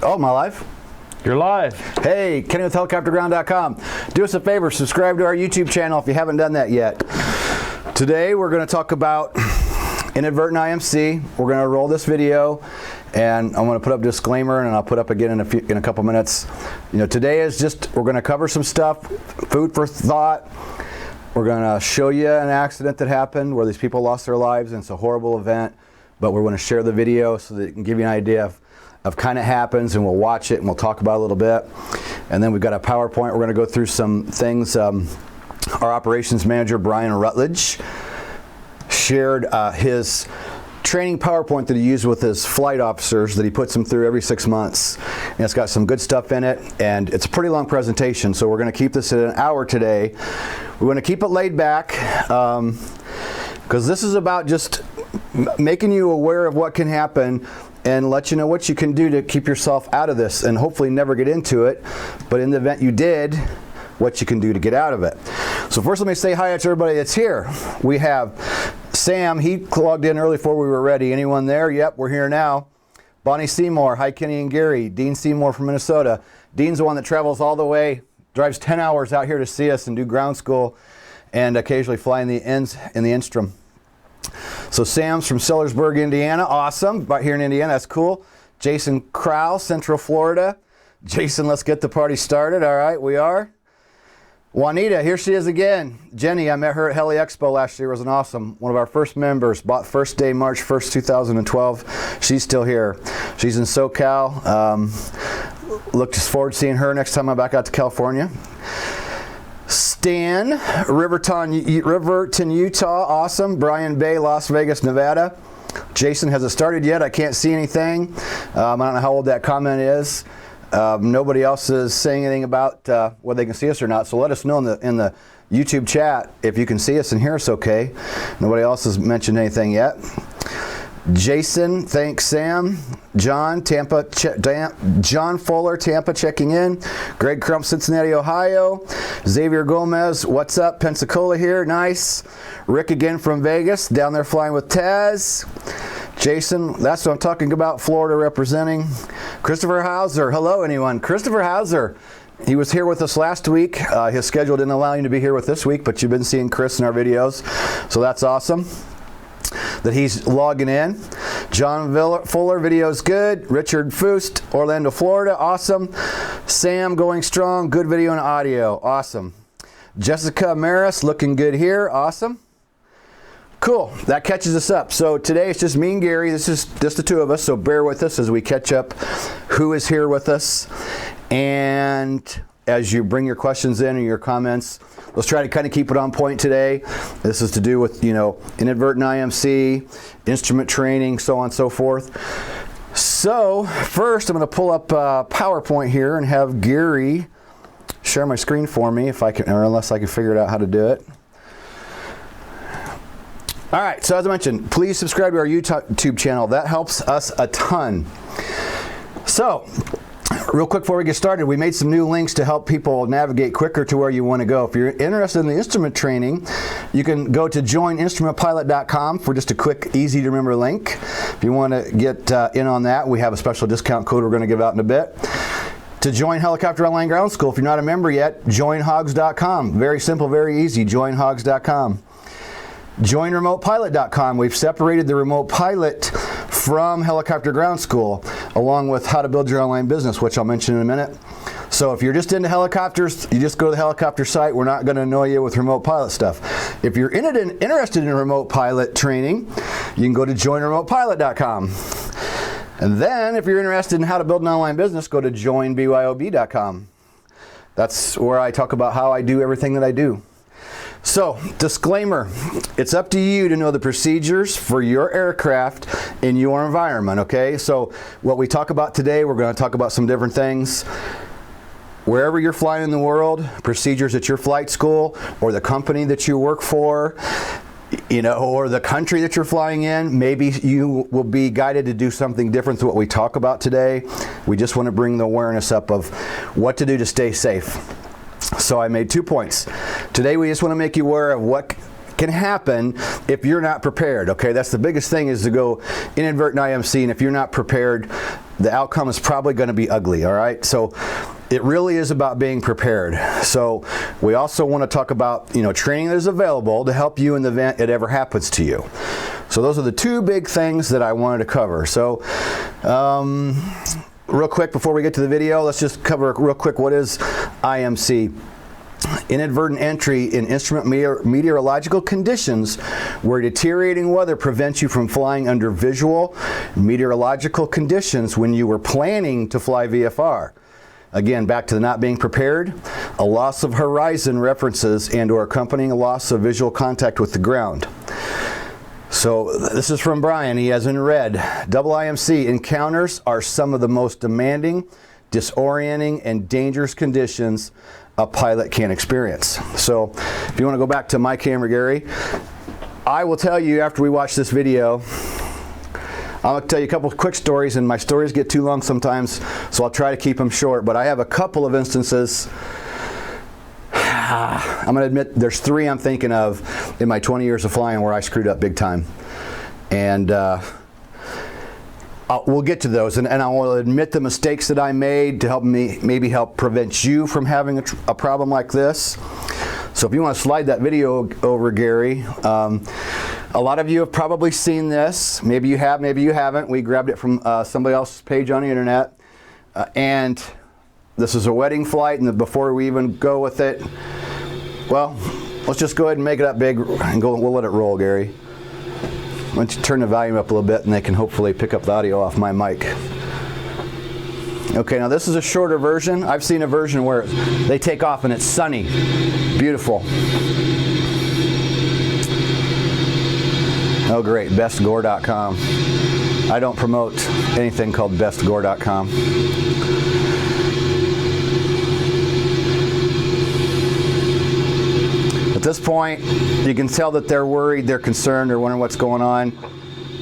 Oh, am I live? You're live. Hey, KennyWithHelicopterGround.com. Do us a favor, subscribe to our YouTube channel if you haven't done that yet. Today we're going to talk about Inadvertent IMC. We're going to roll this video, and I'm going to put up a disclaimer, and I'll put up again in a couple minutes. You know, today is just, we're going to cover some stuff, food for thought. We're going to show you an accident that happened where these people lost their lives, and it's a horrible event, but we're going to share the video so that it can give you an idea of kind of happens, and we'll watch it and we'll talk about it a little bit. And then we've got a PowerPoint. We're going to go through some things. Our operations manager, Brian Rutledge, shared his training PowerPoint that he used with his flight officers that he puts them through every 6 months. And it's got some good stuff in it, and it's a pretty long presentation, so we're going to keep this at an hour today. We're going to keep it laid back because this is about just making you aware of what can happen and let you know what you can do to keep yourself out of this and hopefully never get into it. But in the event you did, what you can do to get out of it. So first let me say hi to everybody that's here. We have Sam, he logged in early before we were ready. Anyone there? Yep, we're here now. Bonnie Seymour, hi Kenny and Gary. Dean Seymour from Minnesota. Dean's the one that travels all the way, drives 10 hours out here to see us and do ground school and occasionally fly in the Instrom. So Sam's from Sellersburg, Indiana. Awesome. Right here in Indiana. That's cool. Jason Crowell, Central Florida. Jason, let's get the party started. All right, we are. Juanita, here she is again. Jenny, I met her at Heli Expo last year. It was an awesome. One of our first members. Bought first day, March 1st, 2012. She's still here. She's in SoCal. Look forward to seeing her next time I'm back out to California. Stan, Riverton, Utah, awesome. Brian Bay, Las Vegas, Nevada. Jason, has it started yet? I can't see anything. I don't know how old that comment is. Nobody else is saying anything about whether they can see us or not, so let us know in the YouTube chat if you can see us and hear us okay. Nobody else has mentioned anything yet. Jason, thanks Sam. John, John Fuller, Tampa, checking in. Greg Crump, Cincinnati, Ohio. Xavier Gomez, what's up? Pensacola here, nice. Rick again from Vegas, down there flying with Taz. Jason, that's what I'm talking about, Florida representing. Christopher Hauser, hello anyone. Christopher Hauser, he was here with us last week. His schedule didn't allow him to be here with this week, but you've been seeing Chris in our videos, so that's awesome that he's logging in. John Fuller, video's good. Richard Foost, Orlando, Florida, awesome. Sam going strong, good video and audio, awesome. Jessica Maris, looking good here, awesome. Cool, that catches us up. So today it's just me and Gary. This is just the two of us, so bear with us as we catch up who is here with us. And as you bring your questions in and your comments, let's try to kind of keep it on point today. This is to do with, you know, Inadvertent IMC, instrument training, so on and so forth. So first I'm going to pull up PowerPoint here and have Gary share my screen for me if I can, or unless I can figure out how to do it. All right, so as I mentioned, please subscribe to our YouTube channel. That helps us a ton. So, real quick before we get started, we made some new links to help people navigate quicker to where you want to go. If you're interested in the instrument training, you can go to joininstrumentpilot.com for just a quick, easy to remember link. If you want to get in on that, we have a special discount code we're going to give out in a bit. To join Helicopter Online Ground School, if you're not a member yet, joinhogs.com. Very simple, very easy, joinhogs.com. JoinRemotePilot.com. We've separated the remote pilot from Helicopter Ground School, along with how to build your online business, which I'll mention in a minute. So if you're just into helicopters, you just go to the helicopter site. We're not going to annoy you with remote pilot stuff. If you're interested in remote pilot training, you can go to JoinRemotePilot.com. And then if you're interested in how to build an online business, go to JoinBYOB.com. That's where I talk about how I do everything that I do. So, disclaimer, it's up to you to know the procedures for your aircraft in your environment, okay? So, what we talk about today, we're going to talk about some different things. Wherever you're flying in the world, procedures at your flight school or the company that you work for, you know, or the country that you're flying in, maybe you will be guided to do something different to what we talk about today. We just want to bring the awareness up of what to do to stay safe. So I made 2 points. Today we just want to make you aware of what can happen if you're not prepared, okay? That's the biggest thing, is to go inadvertent IMC, and if you're not prepared, the outcome is probably going to be ugly, all right? So it really is about being prepared. So we also want to talk about, training that is available to help you in the event it ever happens to you. So those are the two big things that I wanted to cover. So real quick before we get to the video, let's just cover real quick what is IMC. Inadvertent entry in instrument meteorological conditions where deteriorating weather prevents you from flying under visual meteorological conditions when you were planning to fly VFR. Again, back to the not being prepared, a loss of horizon references and or accompanying a loss of visual contact with the ground. So this is from Brian. He has in red, double IMC encounters are some of the most demanding, disorienting, and dangerous conditions a pilot can experience. So if you want to go back to my camera, Gary, I will tell you after we watch this video, I'll tell you a couple of quick stories, and my stories get too long sometimes, so I'll try to keep them short, but I have a couple of instances. I'm going to admit there's 3 I'm thinking of in my 20 years of flying where I screwed up big time. And we'll get to those, and I will admit the mistakes that I made to help me maybe help prevent you from having a problem like this. So if you want to slide that video over, Gary. A lot of you have probably seen this. Maybe you have, maybe you haven't. We grabbed it from somebody else's page on the internet. And this is a wedding flight, and before we even go with it, well, let's just go ahead and make it up big and we'll let it roll, Gary. Why don't you turn the volume up a little bit and they can hopefully pick up the audio off my mic. Okay, now this is a shorter version. I've seen a version where they take off and it's sunny. Beautiful. Oh great, bestgore.com. I don't promote anything called bestgore.com. At this point, you can tell that they're worried, they're concerned, they're wondering what's going on.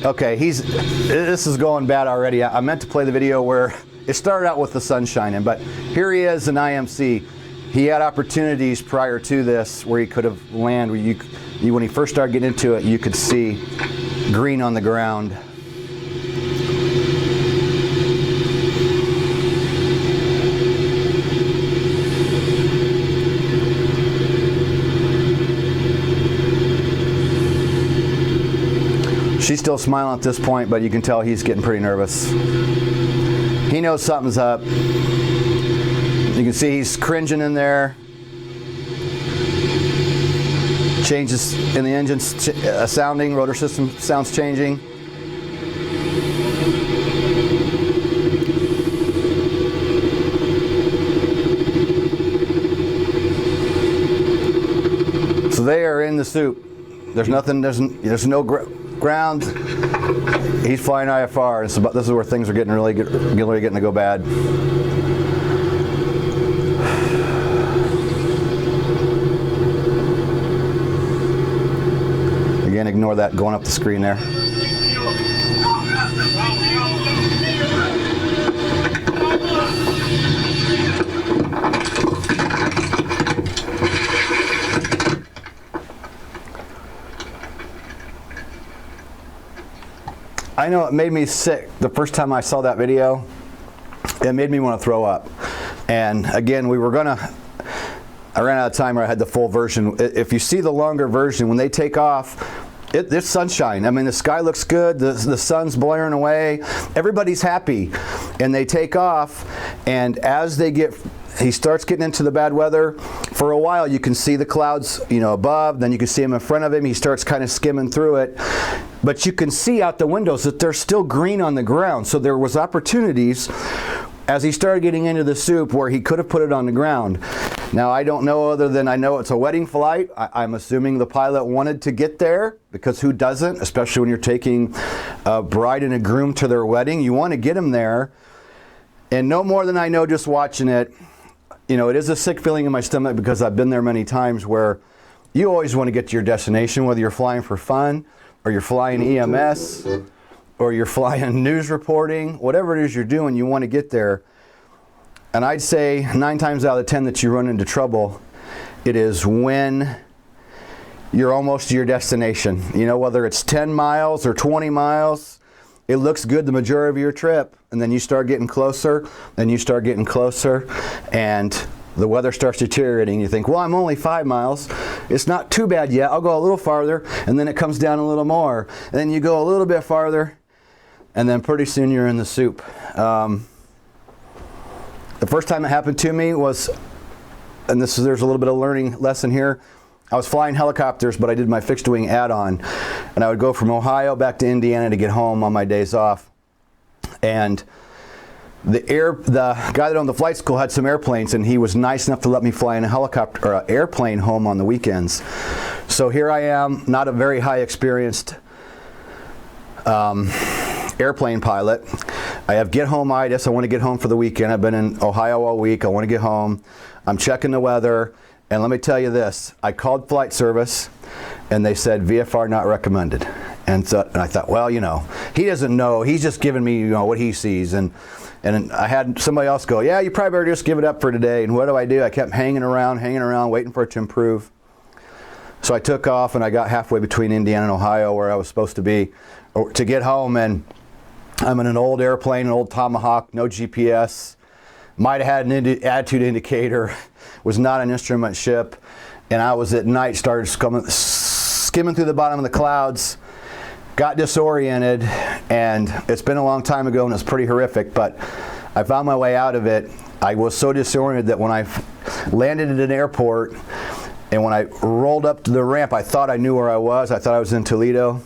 Okay, this is going bad already. I meant to play the video where it started out with the sun shining, but here he is in IMC. He had opportunities prior to this where he could have landed. When he first started getting into it, you could see green on the ground. She's still smiling at this point, but you can tell he's getting pretty nervous. He knows something's up. You can see he's cringing in there. Changes in the engine sounding, rotor system sounds changing. So they are in the soup. There's nothing, there's no ground. He's flying IFR. This is where things are getting really getting to go bad. Again, ignore that going up the screen there. I know it made me sick the first time I saw that video. It made me want to throw up. And again, I ran out of time where I had the full version. If you see the longer version, when they take off, it's sunshine. I mean, the sky looks good, the sun's blaring away, everybody's happy. And they take off, and as he starts getting into the bad weather. For a while, you can see the clouds, above. Then you can see him in front of him. He starts kind of skimming through it. But you can see out the windows that there's still green on the ground. So there was opportunities as he started getting into the soup where he could have put it on the ground. Now, I don't know other than I know it's a wedding flight. I'm assuming the pilot wanted to get there, because who doesn't? Especially when you're taking a bride and a groom to their wedding. You want to get them there. And no more than I know just watching it, it is a sick feeling in my stomach, because I've been there many times where you always want to get to your destination, whether you're flying for fun or you're flying EMS or you're flying news reporting, whatever it is you're doing, you want to get there. And I'd say 9 times out of 10 that you run into trouble, it is when you're almost to your destination. Whether it's 10 miles or 20 miles it looks good the majority of your trip, and then you start getting closer, and you start getting closer, and the weather starts deteriorating. You think, well, I'm only 5 miles. It's not too bad yet. I'll go a little farther, and then it comes down a little more. And then you go a little bit farther, and then pretty soon you're in the soup. The first time it happened to me was, and there's a little bit of learning lesson here. I was flying helicopters, but I did my fixed wing add-on, and I would go from Ohio back to Indiana to get home on my days off. And the guy that owned the flight school had some airplanes, and he was nice enough to let me fly in a helicopter or an airplane home on the weekends. So here I am, not a very high experienced airplane pilot. I have get-home-itis. I want to get home for the weekend. I've been in Ohio all week. I want to get home. I'm checking the weather. And let me tell you this, I called flight service, and they said VFR not recommended. And I thought, well, you know, he doesn't know. He's just giving me, you know, what he sees. And I had somebody else go, yeah, you probably better just give it up for today. And what do? I kept hanging around, waiting for it to improve. So I took off, and I got halfway between Indiana and Ohio, where I was supposed to be, to get home. And I'm in an old airplane, an old Tomahawk, no GPS. Might have had an attitude indicator, was not an instrument ship, and I was at night, started skimming through the bottom of the clouds, got disoriented, and it's been a long time ago and it's pretty horrific, but I found my way out of it. I was so disoriented that when I landed at an airport and when I rolled up to the ramp, I thought I knew where I was. I thought I was in Toledo,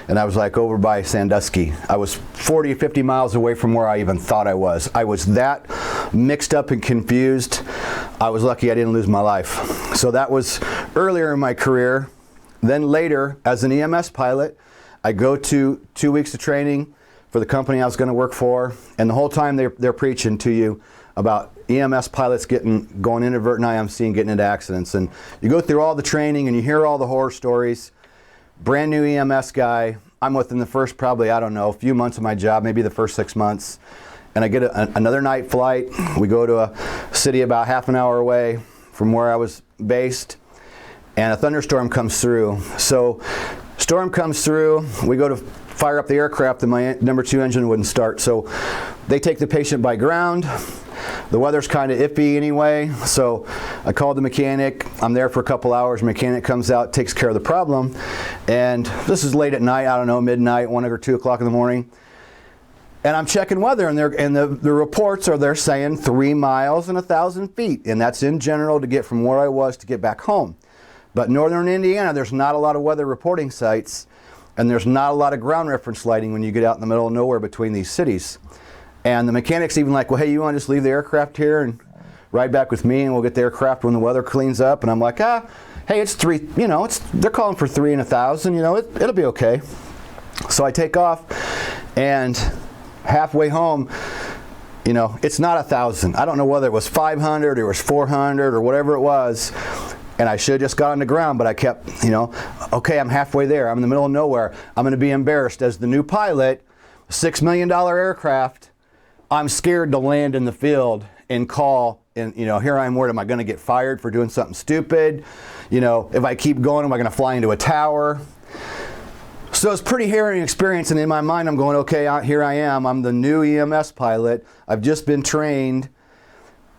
and I was like over by Sandusky. I was 40 or 50 miles away from where I even thought I was. I was that mixed up and confused. I was lucky I didn't lose my life. So that was earlier in my career. Then later, as an EMS pilot, I go to 2 weeks of training for the company I was going to work for, and the whole time they're preaching to you about EMS pilots going inadvertent IMC and getting into accidents. And you go through all the training and you hear all the horror stories. Brand new EMS guy. I'm within the first probably, I don't know, a few months of my job, maybe the first 6 months. And I get another night flight. We go to a city about half an hour away from where I was based, and a thunderstorm comes through. So storm comes through, we go to fire up the aircraft, and my number 2 engine wouldn't start. So they take the patient by ground. The weather's kind of iffy anyway, so I called the mechanic. I'm there for a couple hours. Mechanic comes out, takes care of the problem, and this is late at night, I don't know, midnight, 1 or 2 o'clock in the morning. And I'm checking weather, and the reports are they're saying 3 miles and 1,000 feet, and that's in general to get from where I was to get back home. But northern Indiana, there's not a lot of weather reporting sites, and there's not a lot of ground reference lighting when you get out in the middle of nowhere between these cities. And the mechanic's even like, well, hey, you want to just leave the aircraft here and ride back with me, and we'll get the aircraft when the weather cleans up. And I'm like, hey, it's 3, you know, they're calling for 3 and 1,000, you know, it'll be okay. So I take off, and halfway home, you know, it's not 1,000. I don't know whether it was 500 or it was 400 or whatever it was. And I should have just got on the ground, but I kept, you know, okay, I'm halfway there. I'm in the middle of nowhere. I'm going to be embarrassed as the new pilot, $6 million aircraft. I'm scared to land in the field and call, and, you know, here I am, where am I going to get fired for doing something stupid? You know, if I keep going, am I going to fly into a tower? So it's pretty harrowing experience, and in my mind I'm going, okay, here I am. I'm the new EMS pilot. I've just been trained.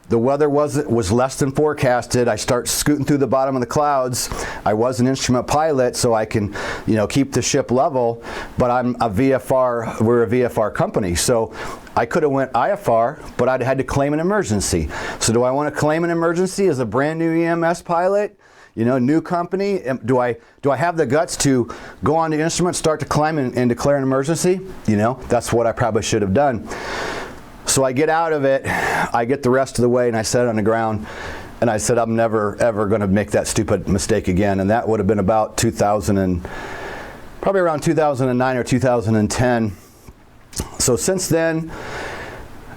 The weather was less than forecasted. I start scooting through the bottom of the clouds. I was an instrument pilot, so I can, you know, keep the ship level, but I'm a VFR, we're a VFR company. So I could have went IFR, but I'd had to claim an emergency. So do I want to claim an emergency as a brand new EMS pilot? You know, new company, do I have the guts to go on the instrument, start to climb and declare an emergency? You know, that's what I probably should have done. So I get out of it, I get the rest of the way, and I set it on the ground, and I said, I'm never, ever going to make that stupid mistake again. And that would have been about probably around 2009 or 2010. So since then,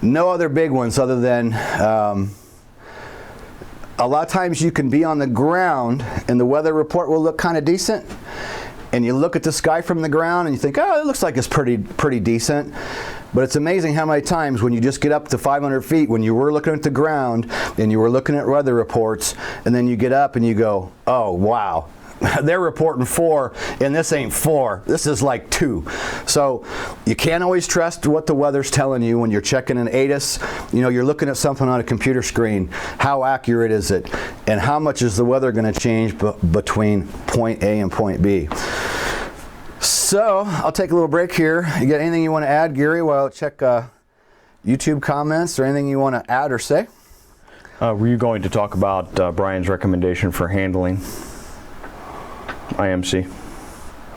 no other big ones other than a lot of times you can be on the ground and the weather report will look kind of decent, and you look at the sky from the ground and you think, oh, it looks like it's pretty decent. But it's amazing how many times when you just get up to 500 feet, when you were looking at the ground and you were looking at weather reports, and then you get up and you go, oh, wow, they're reporting 4, and this ain't 4. This is like 2. So you can't always trust what the weather's telling you when you're checking an ITIS. You know, you're looking at something on a computer screen. How accurate is it? And how much is the weather going to change between point A and point B? So I'll take a little break here. You got anything you want to add, Gary, while I check YouTube comments, or anything you want to add or say? Were you going to talk about Brian's recommendation for handling IMC,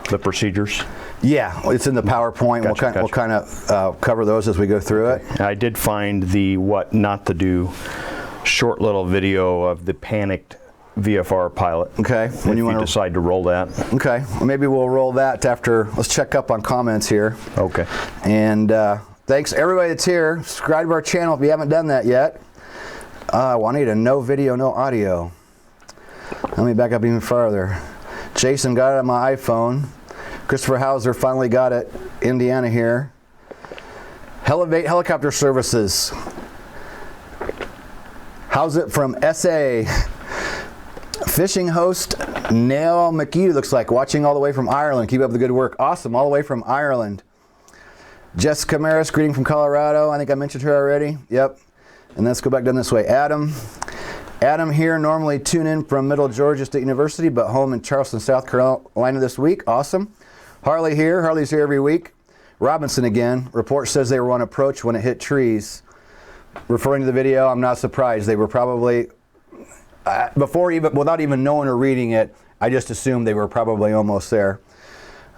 the procedures? Yeah, it's in the PowerPoint. Gotcha, We'll kind of cover those as we go through it. I did find the what not to do short little video of the panicked VFR pilot. Okay. When you decide to roll that. Okay. Well, maybe we'll roll that after. Let's check up on comments here. Okay. And thanks everybody that's here. Subscribe to our channel if you haven't done that yet. Juanita, no video, no audio. Let me back up even farther. Jason got it on my iPhone. Christopher Hauser finally got it. Indiana here. Elevate Helicopter Services. How's it from SA? Fishing host Neil McGee looks like, watching all the way from Ireland. Keep up the good work. Awesome, all the way from Ireland. Jessica Maris, greeting from Colorado. I think I mentioned her already. Yep. And let's go back down this way. Adam here, normally tune in from Middle Georgia State University, but home in Charleston, South Carolina this week. Awesome. Harley here. Harley's here every week. Robinson again. Report says they were on approach when it hit trees. Referring to the video, I'm not surprised. They were probably, without even knowing or reading it, I just assumed they were probably almost there.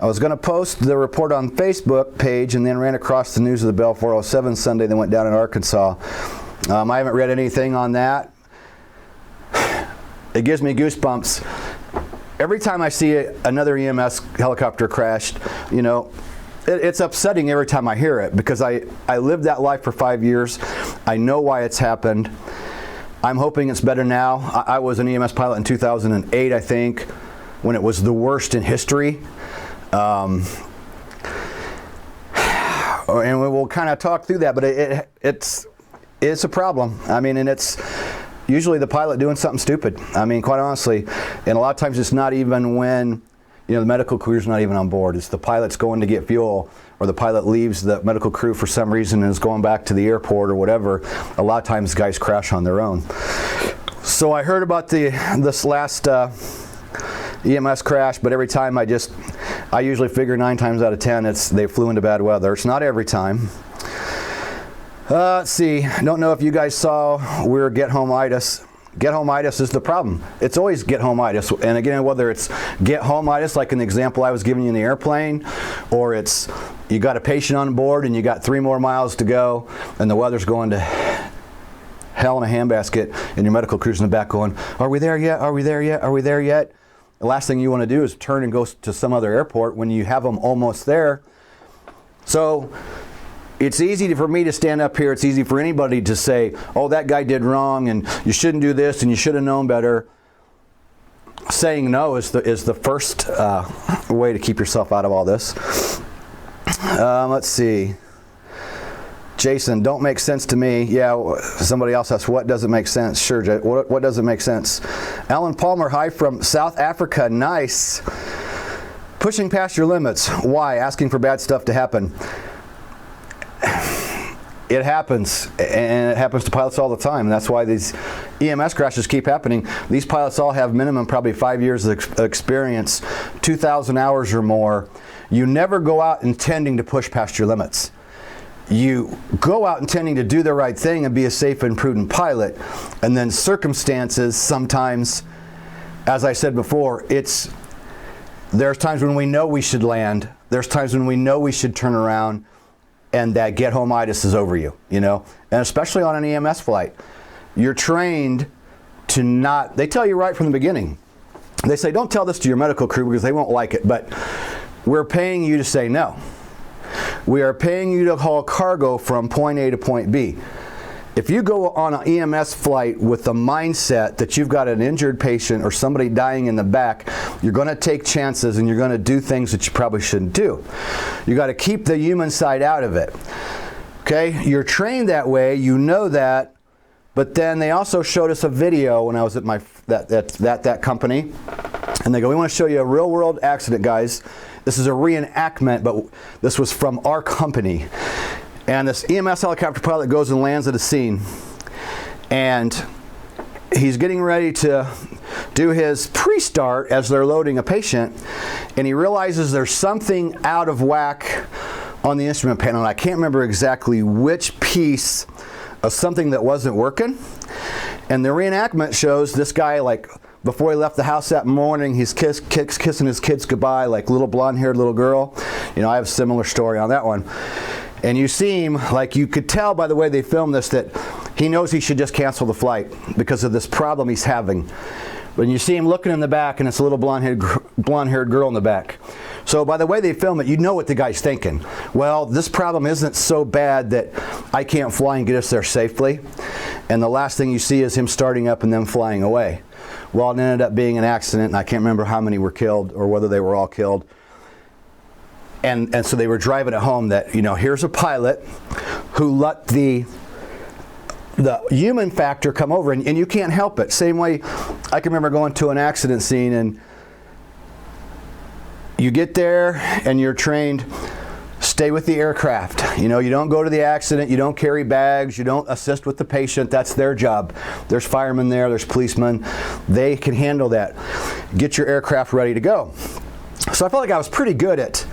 I was going to post the report on Facebook page and then ran across the news of the Bell 407 Sunday that went down in Arkansas. I haven't read anything on that. It gives me goosebumps. Every time I see another EMS helicopter crashed, you know, it's upsetting every time I hear it, because I lived that life for 5 years. I know why it's happened. I'm hoping it's better now. I was an EMS pilot in 2008, I think, when it was the worst in history. And we'll kind of talk through that, but it's a problem. I mean, and it's usually the pilot doing something stupid. I mean, quite honestly, and a lot of times it's not even when, you know, the medical crew's not even on board. It's the pilot's going to get fuel, or the pilot leaves the medical crew for some reason and is going back to the airport or whatever. A lot of times guys crash on their own. So I heard about this last EMS crash, but every time I usually figure 9 times out of 10 they flew into bad weather. It's not every time. Let's see. Don't know if you guys saw, we're get-home-itis. Get-home-itis is the problem. It's always get-home-itis. And again, whether it's get-home-itis, like an example I was giving you in the airplane, or it's you got a patient on board and you got 3 more miles to go and the weather's going to hell in a handbasket and your medical crew's in the back going, are we there yet? Are we there yet? Are we there yet? The last thing you want to do is turn and go to some other airport when you have them almost there. So it's easy for me to stand up here. It's easy for anybody to say, oh, that guy did wrong and you shouldn't do this and you should have known better. Saying no is the first way to keep yourself out of all this. Let's see. Jason, don't make sense to me. Yeah, somebody else asked, what doesn't make sense? Sure, Jay, what doesn't make sense? Alan Palmer, hi from South Africa. Nice. Pushing past your limits. Why? Asking for bad stuff to happen. It happens, and it happens to pilots all the time. And that's why these EMS crashes keep happening. These pilots all have minimum probably 5 years of experience, 2,000 hours or more. You never go out intending to push past your limits. You go out intending to do the right thing and be a safe and prudent pilot, and then circumstances sometimes, as I said before, there's times when we know we should land, there's times when we know we should turn around, and that get-home-itis is over you, you know, and especially on an EMS flight. You're trained to not, they tell you right from the beginning. They say, don't tell this to your medical crew because they won't like it, but we're paying you to say no. We are paying you to haul cargo from point A to point B. If you go on an EMS flight with the mindset that you've got an injured patient or somebody dying in the back, you're going to take chances and you're going to do things that you probably shouldn't do. You got to keep the human side out of it. Okay? You're trained that way, you know that, but then they also showed us a video when I was at that company. And they go, we want to show you a real world accident, guys. This is a reenactment, but this was from our company. And this EMS helicopter pilot goes and lands at a scene. And he's getting ready to do his pre-start as they're loading a patient. And he realizes there's something out of whack on the instrument panel. And I can't remember exactly which piece of something that wasn't working. And the reenactment shows this guy, like, before he left the house that morning, he's kissing his kids goodbye, like little blonde-haired little girl. You know, I have a similar story on that one. And you see him, like, you could tell by the way they filmed this that he knows he should just cancel the flight because of this problem he's having. When you see him looking in the back, and it's a little blonde-haired girl in the back. So by the way they film it, you know what the guy's thinking. Well, this problem isn't so bad that I can't fly and get us there safely. And the last thing you see is him starting up and then flying away. Well, it ended up being an accident, and I can't remember how many were killed or whether they were all killed. And so they were driving it home that, you know, here's a pilot who let the human factor come over, and you can't help it. Same way I can remember going to an accident scene, and you get there and you're trained, stay with the aircraft. You know, you don't go to the accident, you don't carry bags, you don't assist with the patient. That's their job. There's firemen there, there's policemen. They can handle that. Get your aircraft ready to go. So I felt like I was pretty good at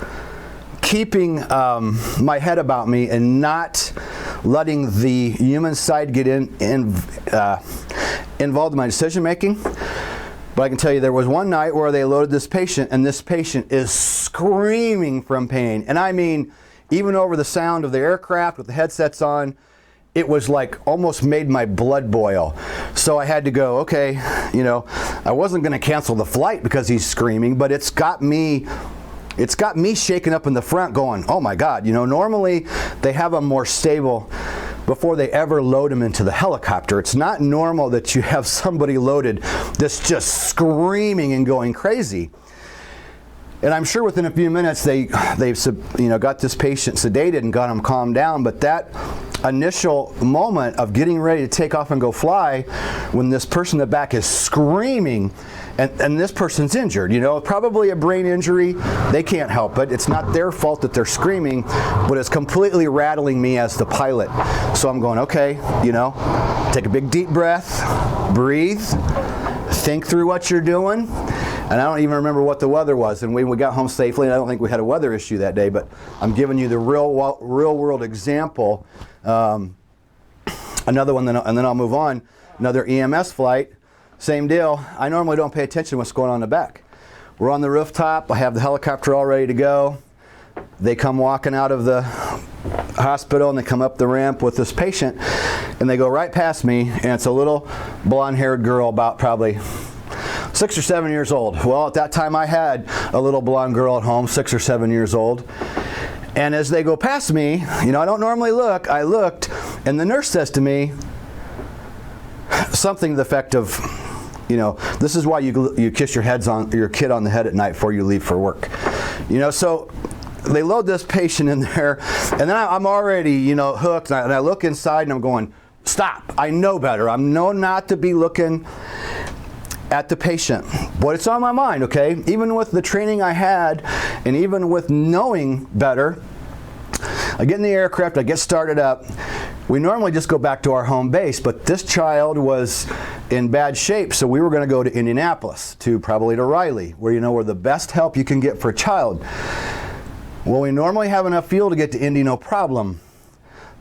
keeping my head about me and not letting the human side get involved in my decision making. But I can tell you there was one night where they loaded this patient, and this patient is screaming from pain. And I mean, even over the sound of the aircraft with the headsets on, it was like almost made my blood boil. So I had to go, okay, you know, I wasn't going to cancel the flight because he's screaming, but it's got me shaken up in the front going, oh my God, you know, normally they have them more stable before they ever load them into the helicopter. It's not normal that you have somebody loaded that's just screaming and going crazy. And I'm sure within a few minutes they've got this patient sedated and got him calmed down. But that initial moment of getting ready to take off and go fly, when this person in the back is screaming, and this person's injured, you know, probably a brain injury. They can't help it. It's not their fault that they're screaming, but it's completely rattling me as the pilot. So I'm going, okay, you know, take a big deep breath, breathe, think through what you're doing. And I don't even remember what the weather was. And we got home safely, and I don't think we had a weather issue that day, but I'm giving you the real world example. Another one, and then I'll move on. Another EMS flight. Same deal. I normally don't pay attention to what's going on in the back. We're on the rooftop. I have the helicopter all ready to go. They come walking out of the hospital, and they come up the ramp with this patient, and they go right past me, and it's a little blonde-haired girl, about probably 6 or 7 years old. Well, at that time I had a little blonde girl at home, 6 or 7 years old. And as they go past me, you know, I don't normally look. I looked, and the nurse says to me something to the effect of, you know, this is why you kiss your kid on the head at night before you leave for work. You know, so they load this patient in there, and then I'm already, you know, hooked, and I look inside, and I'm going, stop. I know better. I know not to be looking at the patient, but it's on my mind, okay? Even with the training I had, and even with knowing better, I get in the aircraft, I get started up. We normally just go back to our home base, but this child was in bad shape, so we were going to go to Indianapolis, probably to Riley, where, you know, where the best help you can get for a child. Well, we normally have enough fuel to get to Indy, no problem.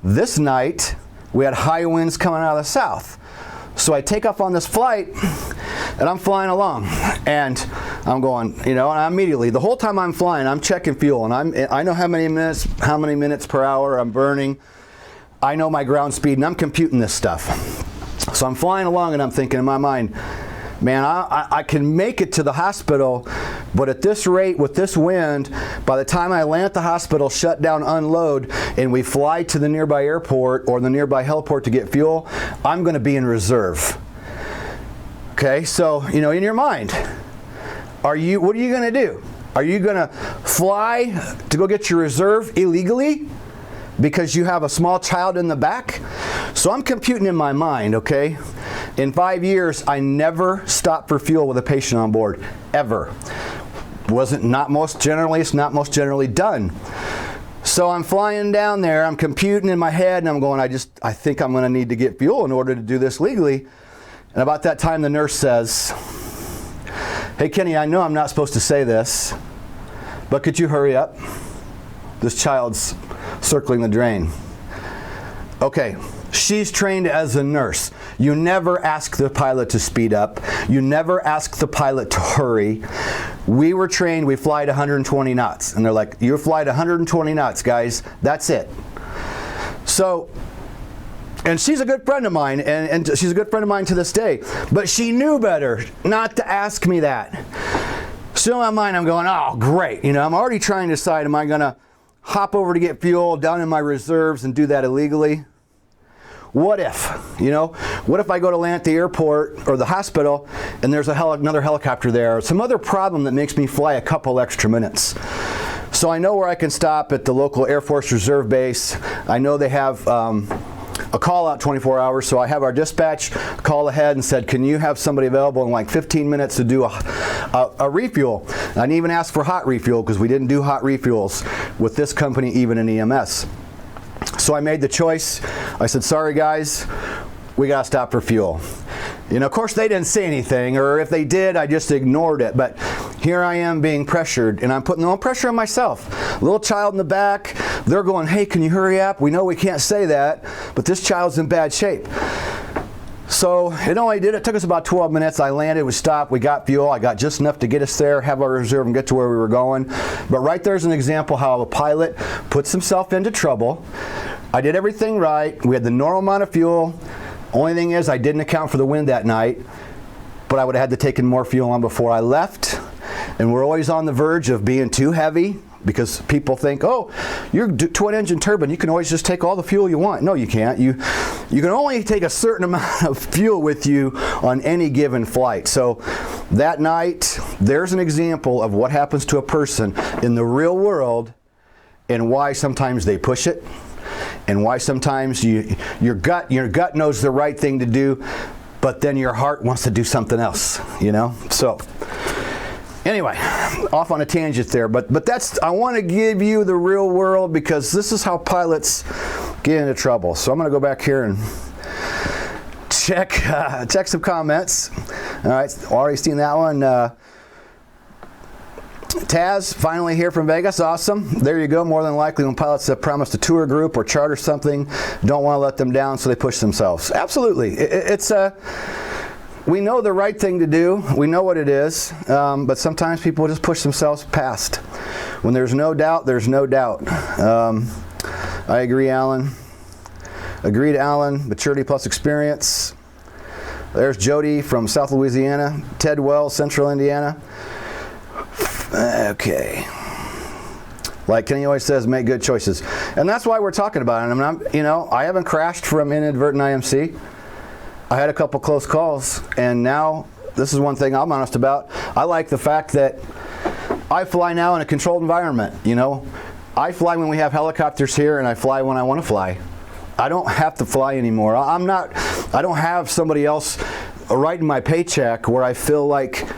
This night, we had high winds coming out of the south. So I take off on this flight, and I'm flying along, and I'm going, you know, and I immediately, the whole time I'm flying, I'm checking fuel, and I know how many minutes per hour I'm burning. I know my ground speed, and I'm computing this stuff. So I'm flying along, and I'm thinking in my mind, man, I can make it to the hospital, but at this rate, with this wind, by the time I land at the hospital, shut down, unload, and we fly to the nearby airport or the nearby heliport to get fuel, I'm going to be in reserve. Okay, so, you know, in your mind, what are you going to do? Are you going to fly to go get your reserve illegally because you have a small child in the back? So I'm computing in my mind, okay? In 5 years, I never stopped for fuel with a patient on board, ever. It's not most generally done. So I'm flying down there, I'm computing in my head, and I'm going, I think I'm going to need to get fuel in order to do this legally. And about that time, the nurse says, "Hey, Kenny, I know I'm not supposed to say this, but could you hurry up? This child's circling the drain." Okay, she's trained as a nurse. You never ask the pilot to speed up. You never ask the pilot to hurry. We were trained, we fly at 120 knots. And they're like, you fly at 120 knots, guys. That's it. So, and she's a good friend of mine, and she's a good friend of mine to this day. But she knew better not to ask me that. So in my mind, I'm going, oh, great. You know, I'm already trying to decide, am I going to hop over to get fuel down in my reserves and do that illegally? What if, what if I go to land at the airport or the hospital and there's another helicopter there, or some other problem that makes me fly a couple extra minutes? So I know where I can stop at the local Air Force Reserve Base. I know they have a call out 24 hours, so I have our dispatch call ahead and said, can you have somebody available in like 15 minutes to do a refuel? I didn't even ask for hot refuel because we didn't do hot refuels with this company, even in EMS. So I made the choice. I said, sorry guys, we gotta stop for fuel. Of course they didn't say anything, or if they did, I just ignored it. But here I am being pressured, and I'm putting no pressure on myself. Little child in the back, they're going, hey, can you hurry up? We know we can't say that, but this child's in bad shape. So it took us about 12 minutes. I landed, we stopped, we got fuel. I got just enough to get us there, have our reserve, and get to where we were going. But right there's an example how a pilot puts himself into trouble. I did everything right. We had the normal amount of fuel. Only thing is I didn't account for the wind that night, but I would have had to take in more fuel on before I left. And we're always on the verge of being too heavy, because people think, oh, you're twin engine turbine, you can always just take all the fuel you want. No, you can't. You can only take a certain amount of fuel with you on any given flight. So that night, there's an example of what happens to a person in the real world and why sometimes they push it, and why sometimes your gut knows the right thing to do, but then your heart wants to do something else, So anyway, off on a tangent there, but I want to give you the real world, because this is how pilots get into trouble. So I'm going to go back here and check some comments. All right, already seen that one. Taz, finally here from Vegas. Awesome. There you go. More than likely, when pilots have promised a tour group or charter something, don't want to let them down, so they push themselves. Absolutely. We know the right thing to do. We know what it is. But sometimes people just push themselves past. When there's no doubt, there's no doubt. I agree, Alan. Agreed, Alan. Maturity plus experience. There's Jody from South Louisiana. Ted Wells, Central Indiana. Okay. Like Kenny always says, make good choices. And that's why we're talking about it. I mean, I haven't crashed from Inadvertent IMC. I had a couple close calls, and now this is one thing I'm honest about. I like the fact that I fly now in a controlled environment. I fly when we have helicopters here, and I fly when I want to fly. I don't have to fly anymore. I don't have somebody else writing my paycheck where I feel like,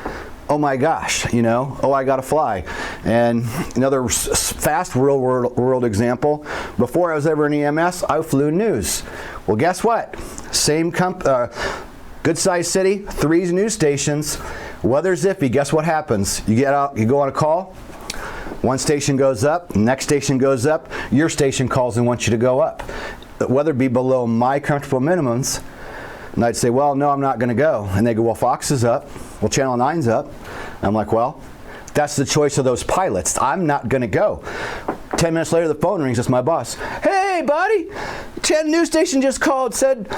oh my gosh, I gotta fly. And another fast real world example, before I was ever in EMS, I flew news. Well, guess what? Same good sized city, 3 news stations, weather's iffy, guess what happens? You get out, you go on a call, one station goes up, next station goes up, your station calls and wants you to go up. The weather be below my comfortable minimums, and I'd say, well, no, I'm not going to go. And they go, well, Fox is up. Well, Channel 9's up. And I'm like, well, that's the choice of those pilots. I'm not going to go. 10 minutes later, the phone rings. It's my boss. Hey, buddy, news station just called, said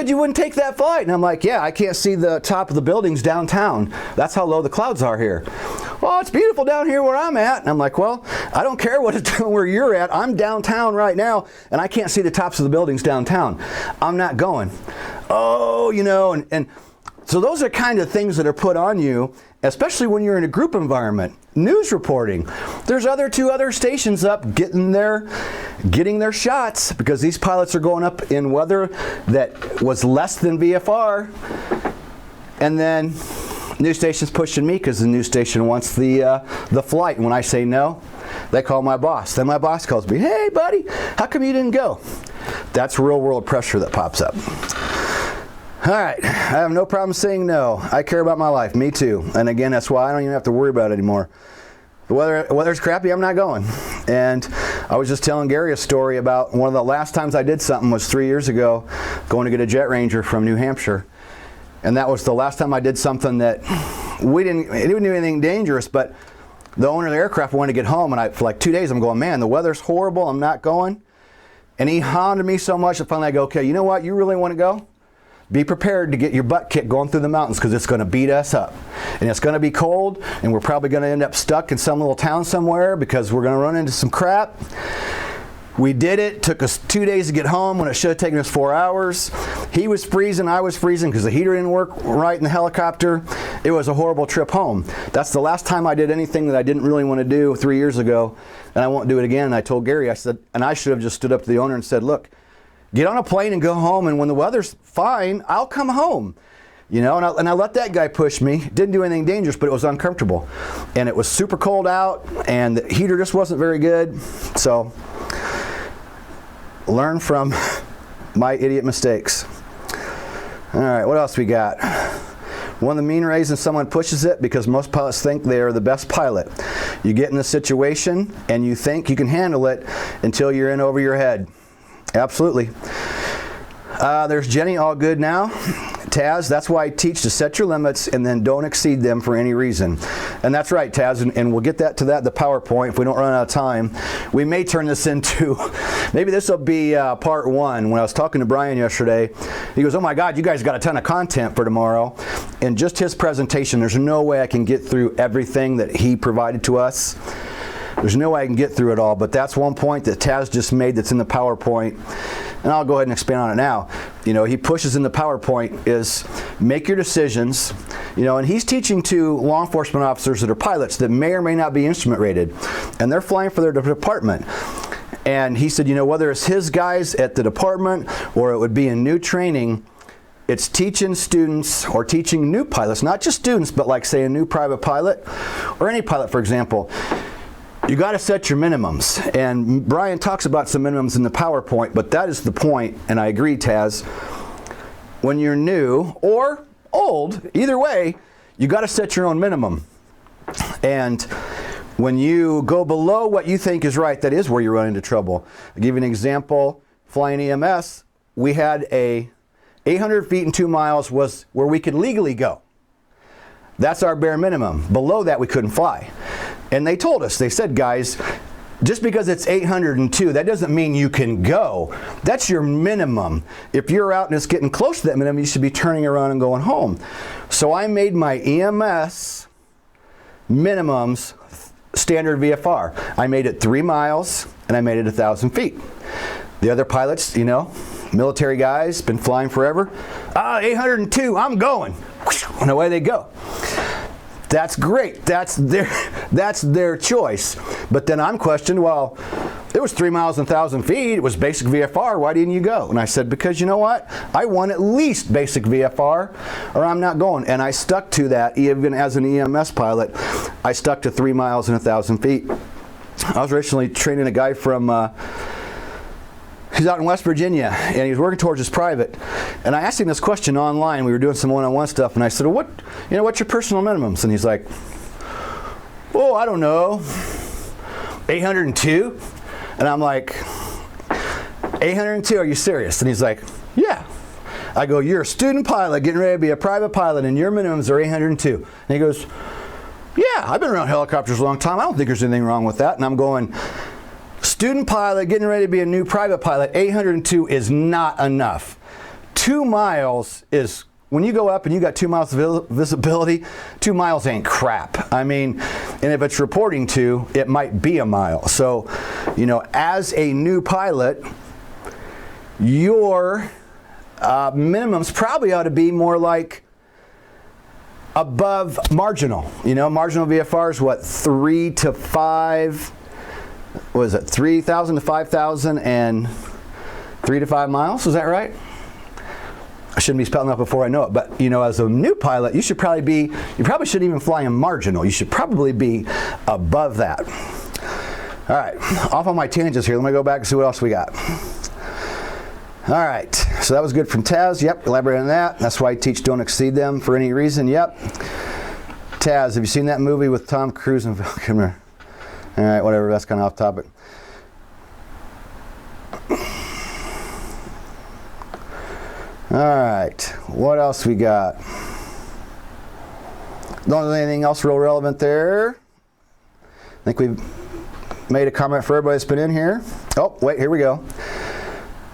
you wouldn't take that flight. And I'm like, yeah, I can't see the top of the buildings downtown. That's how low the clouds are here. Well, it's beautiful down here where I'm at. And I'm like, well, I don't care what it's doing where you're at. I'm downtown right now, and I can't see the tops of the buildings downtown. I'm not going. Oh, and So those are kind of things that are put on you, especially when you're in a group environment. News reporting. There's two other stations up getting their shots because these pilots are going up in weather that was less than VFR. And then news station's pushing me because the news station wants the flight. And when I say no, they call my boss. Then my boss calls me, hey buddy, how come you didn't go? That's real world pressure that pops up. All right, I have no problem saying no. I care about my life, me too. And again, that's why I don't even have to worry about it anymore. The weather's crappy, I'm not going. And I was just telling Gary a story about one of the last times I did something was 3 years ago, going to get a Jet Ranger from New Hampshire. And that was the last time I did something that it didn't do anything dangerous, but the owner of the aircraft wanted to get home, and for like 2 days I'm going, man, the weather's horrible, I'm not going. And he hounded me so much that finally I go, okay, you know what, you really want to go? Be prepared to get your butt kicked going through the mountains because it's going to beat us up. And it's going to be cold, and we're probably going to end up stuck in some little town somewhere because we're going to run into some crap. We did it. Took us 2 days to get home when it should have taken us 4 hours. He was freezing, I was freezing because the heater didn't work right in the helicopter. It was a horrible trip home. That's the last time I did anything that I didn't really want to do 3 years ago, and I won't do it again. And I told Gary, I said, and I should have just stood up to the owner and said, look, get on a plane and go home, and when the weather's fine, I'll come home. You know, and I let that guy push me. Didn't do anything dangerous, but it was uncomfortable. And it was super cold out, and the heater just wasn't very good. So, learn from my idiot mistakes. All right, what else we got? One of the main reasons someone pushes it because most pilots think they are the best pilot. You get in a situation, and you think you can handle it until you're in over your head. Absolutely. There's Jenny, all good now. Taz, that's why I teach to set your limits and then don't exceed them for any reason. And that's right, Taz, and we'll get the PowerPoint if we don't run out of time. We may turn this into, maybe this will be part one. When I was talking to Brian yesterday, he goes, oh my God, you guys got a ton of content for tomorrow. And just his presentation, there's no way I can get through everything that he provided to us. There's no way I can get through it all, but that's one point that Taz just made that's in the PowerPoint. And I'll go ahead and expand on it now. You know, he pushes in the PowerPoint is make your decisions. You know, and he's teaching to law enforcement officers that are pilots that may or may not be instrument rated. And they're flying for their department. And he said, you know, whether it's his guys at the department or it would be in new training, it's teaching students or teaching new pilots, not just students, but like say a new private pilot or any pilot, for example. You got to set your minimums, and Brian talks about some minimums in the PowerPoint, but that is the point, and I agree, Taz. When you're new or old, either way, you got to set your own minimum. And when you go below what you think is right, that is where you run into trouble. I'll give you an example. Flying EMS, we had 800 feet and 2 miles was where we could legally go. That's our bare minimum. Below that, we couldn't fly. And they told us, they said, guys, just because it's 802, that doesn't mean you can go. That's your minimum. If you're out and it's getting close to that minimum, you should be turning around and going home. So I made my EMS minimums standard VFR. I made it 3 miles and I made it 1,000 feet. The other pilots, you know, military guys, been flying forever. 802, I'm going. And away they go. That's great. That's their choice. But then I'm questioned, well, it was 3 miles and 1,000 feet. It was basic VFR. Why didn't you go? And I said, because you know what? I want at least basic VFR or I'm not going. And I stuck to that. Even as an EMS pilot, I stuck to 3 miles and 1,000 feet. I was originally training a guy from he's out in West Virginia, and he was working towards his private. And I asked him this question online. We were doing some one-on-one stuff, and I said, well, what's your personal minimums? And he's like, oh, I don't know, 802? And I'm like, 802, are you serious? And he's like, yeah. I go, you're a student pilot getting ready to be a private pilot, and your minimums are 802. And he goes, yeah, I've been around helicopters a long time. I don't think there's anything wrong with that. And I'm going, student pilot getting ready to be a new private pilot, 802 is not enough. 2 miles is, when you go up and you got 2 miles of visibility, 2 miles ain't crap. I mean, and if it's reporting to, it might be a mile. So, you know, as a new pilot, your minimums probably ought to be more like above marginal. You know, marginal VFR is what, 3 to 5, what is it, 3,000 to 5,000 and 3 to 5 miles, is that right? I shouldn't be spelling that before I know it, but you know, as a new pilot, you probably shouldn't even fly in marginal. You should probably be above that. All right, off on my tangents here. Let me go back and see what else we got. All right, so that was good from Taz. Yep, elaborate on that. That's why I teach don't exceed them for any reason. Yep. Taz, have you seen that movie with Tom Cruise and Val Kilmer? All right, whatever, that's kind of off topic. All right, what else we got? Don't have anything else real relevant there. I think we've made a comment for everybody that's been in here. Oh, wait, here we go.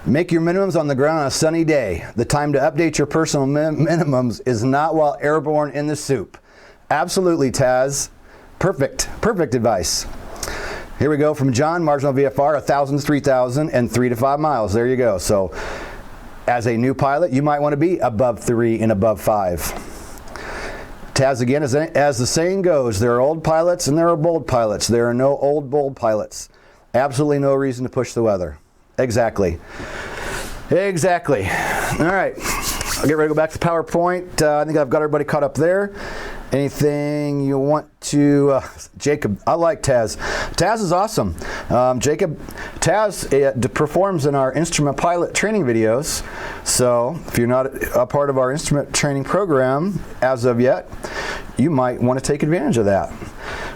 Make your minimums on the ground on a sunny day. The time to update your personal minimums is not while airborne in the soup. Absolutely, Taz. Perfect advice. Here we go from John, marginal VFR, 1,000 to 3,000 and 3 to 5 miles. There you go. So as a new pilot, you might want to be above 3 and above 5. Taz, again, as the saying goes, there are old pilots and there are bold pilots. There are no old, bold pilots. Absolutely no reason to push the weather. Exactly. Exactly. All right. I'll get ready to go back to PowerPoint. I think I've got everybody caught up there. Anything you want to, Jacob? I like Taz. Taz is awesome. Taz performs in our instrument pilot training videos. So if you're not a part of our instrument training program as of yet, you might want to take advantage of that.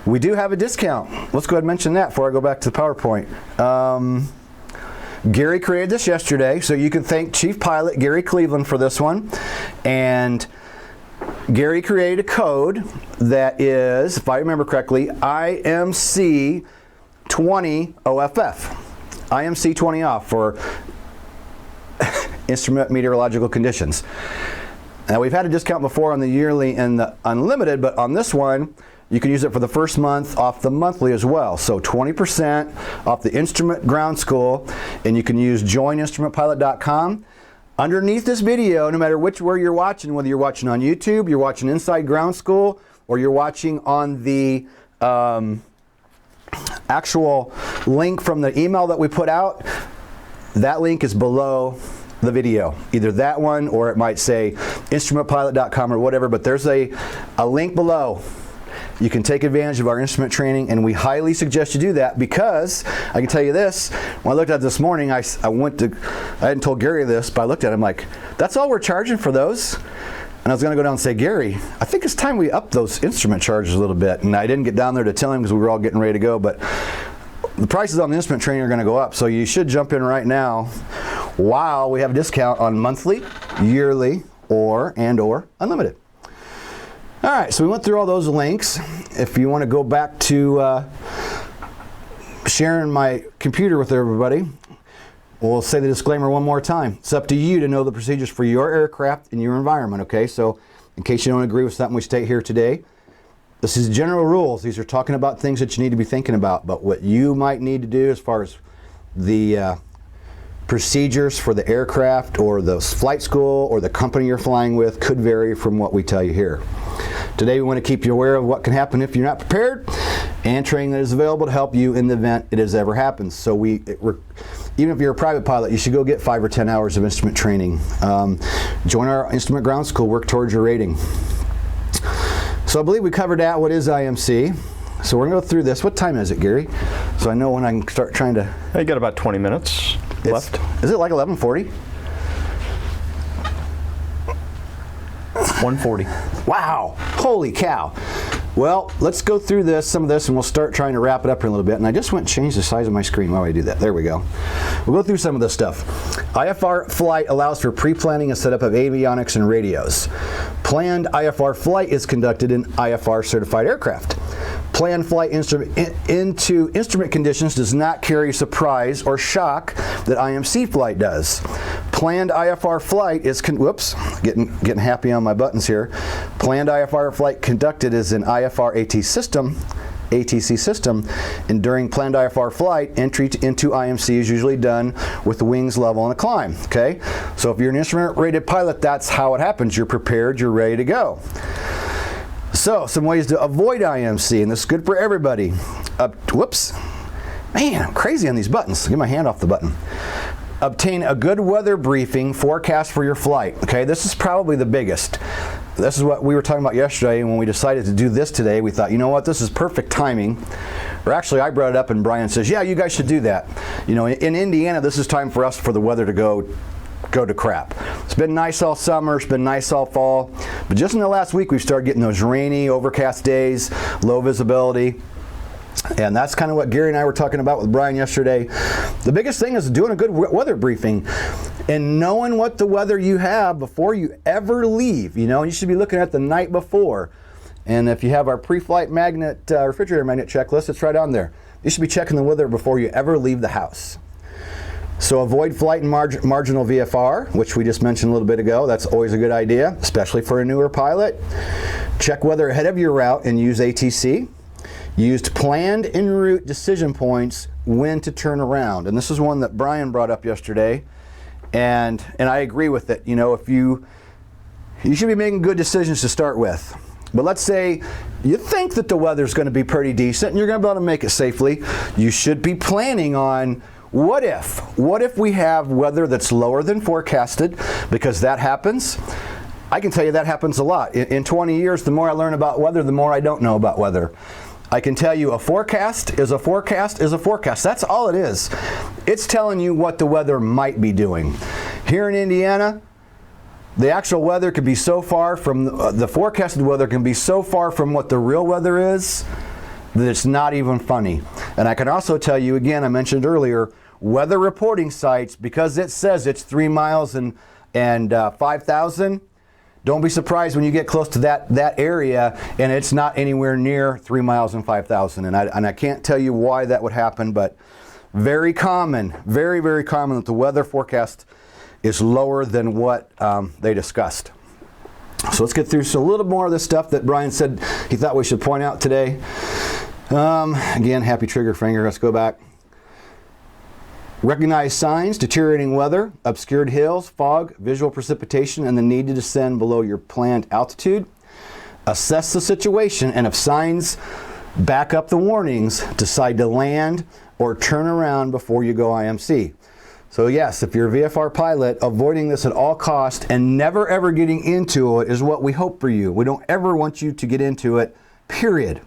We do have a discount. Let's go ahead and mention that before I go back to the PowerPoint. Gary created this yesterday, so you can thank Chief Pilot Gary Cleveland for this one. And Gary created a code that is, if I remember correctly, IMC 20 OFF. IMC 20 off for instrument meteorological conditions. Now, we've had a discount before on the yearly and the unlimited, but on this one, you can use it for the first month off the monthly as well. So 20% off the Instrument Ground School, and you can use joininstrumentpilot.com. Underneath this video, no matter where you're watching, whether you're watching on YouTube, you're watching Inside Ground School, or you're watching on the actual link from the email that we put out, that link is below the video. Either that one, or it might say instrumentpilot.com or whatever, but there's a link below. You can take advantage of our instrument training, and we highly suggest you do that, because I can tell you this, when I looked at it this morning, I hadn't told Gary this, but I looked at it, I'm like, that's all we're charging for those? And I was going to go down and say, Gary, I think it's time we up those instrument charges a little bit. And I didn't get down there to tell him because we were all getting ready to go, but the prices on the instrument training are going to go up, so you should jump in right now while we have a discount on monthly, yearly, or unlimited. All right, so we went through all those links. If you want to go back to sharing my computer with everybody, we'll say the disclaimer one more time. It's up to you to know the procedures for your aircraft and your environment, okay? So in case you don't agree with something we state here today, this is general rules. These are talking about things that you need to be thinking about, but what you might need to do as far as the procedures for the aircraft or the flight school or the company you're flying with could vary from what we tell you here. Today we want to keep you aware of what can happen if you're not prepared, and training that is available to help you in the event it has ever happens. So even if you're a private pilot, you should go get 5 or 10 hours of instrument training. Join our instrument ground school, work towards your rating. So I believe we covered that. What is IMC? So we're going to go through this. What time is it, Gary? So I know when I can start trying to... You got about 20 minutes left. Is it like 11:40? 1:40. Wow, holy cow. Well, let's go through some of this, and we'll start trying to wrap it up here a little bit. And I just went and changed the size of my screen. Why would I do that? There we go. We'll go through some of this stuff. IFR flight allows for pre-planning and setup of avionics and radios. Planned IFR flight is conducted in IFR certified aircraft. Planned flight into instrument conditions does not carry surprise or shock that IMC flight does. Planned IFR flight is getting happy on my buttons here. Planned IFR flight conducted is an IFR ATC system, and during planned IFR flight, entry into IMC is usually done with the wings level on a climb. Okay, so if you're an instrument rated pilot, that's how it happens. You're prepared, you're ready to go. So, some ways to avoid IMC, and this is good for everybody. Whoops. Man, I'm crazy on these buttons. Get my hand off the button. Obtain a good weather briefing forecast for your flight. Okay, this is probably the biggest. This is what we were talking about yesterday, and when we decided to do this today, we thought, you know what, this is perfect timing. Or actually, I brought it up, and Brian says, yeah, you guys should do that. You know, in Indiana, this is time for us for the weather to go to crap. It's been nice all summer, it's been nice all fall, but just in the last week, we've started getting those rainy, overcast days, low visibility. And that's kind of what Gary and I were talking about with Brian yesterday. The biggest thing is doing a good weather briefing and knowing what the weather you have before you ever leave. You know, you should be looking at the night before. And if you have our pre-flight magnet, refrigerator magnet checklist, it's right on there. You should be checking the weather before you ever leave the house. So avoid flight and marginal VFR, which we just mentioned a little bit ago. That's always a good idea, especially for a newer pilot. Check weather ahead of your route and use ATC. Used planned en route decision points when to turn around. And this is one that Brian brought up yesterday. And I agree with it. You know, if you should be making good decisions to start with. But let's say you think that the weather's going to be pretty decent and you're going to be able to make it safely. You should be planning on what if we have weather that's lower than forecasted, because that happens. I can tell you that happens a lot. In 20 years, the more I learn about weather, the more I don't know about weather. I can tell you a forecast is a forecast is a forecast. That's all it is. It's telling you what the weather might be doing. Here in Indiana, the actual weather could be so far from, the forecasted weather can be so far from what the real weather is that it's not even funny. And I can also tell you, again, I mentioned earlier, weather reporting sites, because it says it's 3 miles and 5,000, don't be surprised when you get close to that area and it's not anywhere near 3 miles and 5,000. And I can't tell you why that would happen, but very common, very, very common that the weather forecast is lower than what they discussed. So let's get through a little more of the stuff that Brian said he thought we should point out today. Again, happy trigger finger. Let's go back. Recognize signs, deteriorating weather, obscured hills, fog, visual precipitation, and the need to descend below your planned altitude. Assess the situation, and if signs back up the warnings, decide to land or turn around before you go IMC. So yes, if you're a VFR pilot, avoiding this at all costs and never ever getting into it is what we hope for you. We don't ever want you to get into it, period.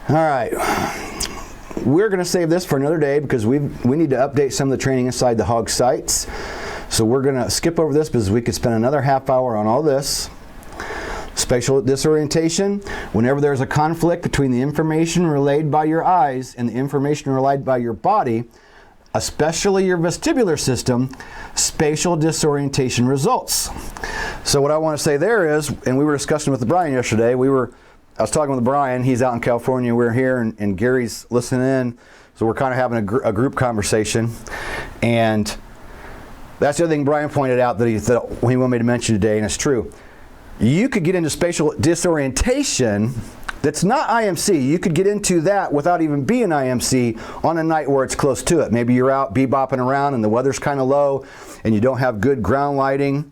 All right. We're going to save this for another day because we need to update some of the training inside the HOG sites. So we're going to skip over this because we could spend another half hour on all this. Spatial disorientation. Whenever there's a conflict between the information relayed by your eyes and the information relayed by your body, especially your vestibular system, spatial disorientation results. So what I want to say there is, and we were discussing with Brian yesterday, I was talking with Brian, he's out in California, we're here, and Gary's listening in, so we're kind of having a group conversation. And that's the other thing Brian pointed out that he wanted me to mention today, and it's true. You could get into spatial disorientation that's not IMC. You could get into that without even being IMC on a night where it's close to it. Maybe you're out bebopping around and the weather's kind of low and you don't have good ground lighting.